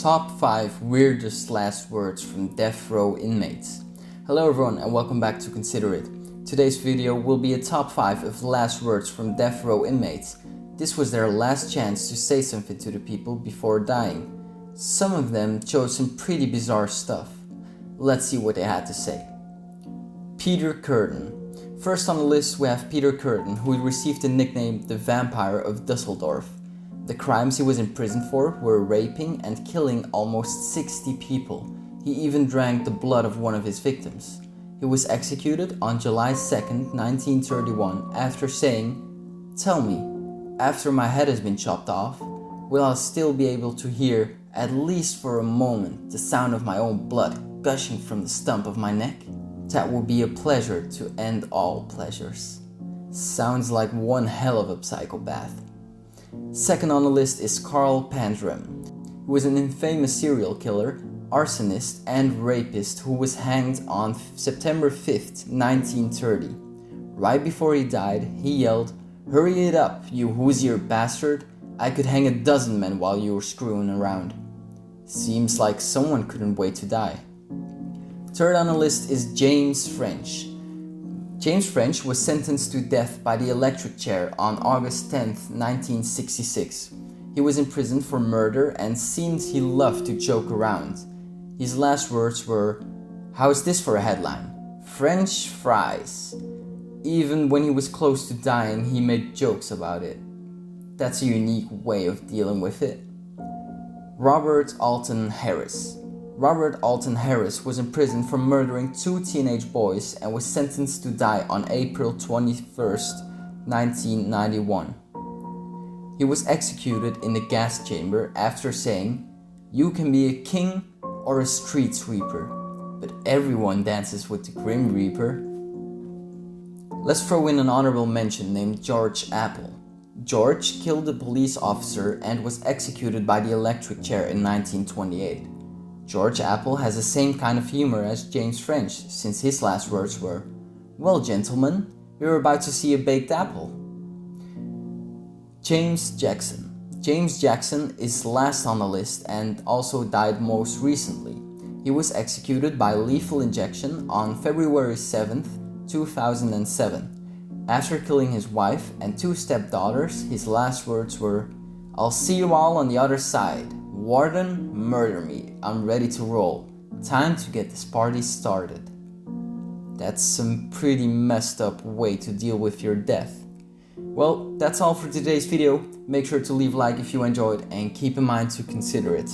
Top 5 weirdest last words from death row inmates. Hello everyone and welcome back to Consider It. Today's video will be a top 5 of last words from death row inmates. This was their last chance to say something to the people before dying. Some of them chose some pretty bizarre stuff. Let's see what they had to say. Peter Curtin. First on the list we have Peter Curtin, who received the nickname the Vampire of Dusseldorf. The crimes he was in prison for were raping and killing almost 60 people. He even drank the blood of one of his victims. He was executed on July 2nd, 1931 after saying, "Tell me, after my head has been chopped off, will I still be able to hear, at least for a moment, the sound of my own blood gushing from the stump of my neck? That would be a pleasure to end all pleasures." Sounds like one hell of a psychopath. Second on the list is Carl Pandram, who was an infamous serial killer, arsonist and rapist who was hanged on September 5th, 1930. Right before he died, he yelled, "Hurry it up, you Hoosier bastard! I could hang a dozen men while you were screwing around." Seems like someone couldn't wait to die. Third on the list is James French. James French was sentenced to death by the electric chair on August 10th, 1966. He was in prison for murder and seemed he loved to joke around. His last words were, "How's this for a headline? French fries." Even when he was close to dying, he made jokes about it. That's a unique way of dealing with it. Robert Alton Harris. Robert Alton Harris was in prison for murdering 2 teenage boys and was sentenced to die on April 21st, 1991. He was executed in the gas chamber after saying, "You can be a king or a street sweeper, but everyone dances with the Grim Reaper." Let's throw in an honorable mention named George Apple. George killed a police officer and was executed by the electric chair in 1928. George Apple has the same kind of humor as James French, since his last words were, "Well, gentlemen, you're about to see a baked apple." James Jackson. James Jackson is last on the list and also died most recently. He was executed by lethal injection on February 7th, 2007. After killing his wife and 2 stepdaughters, his last words were, "I'll see you all on the other side. Warden, murder me. I'm ready to roll. Time to get this party started." That's some pretty messed up way to deal with your death. Well, that's all for today's video. Make sure to leave a like if you enjoyed and keep in mind to consider it.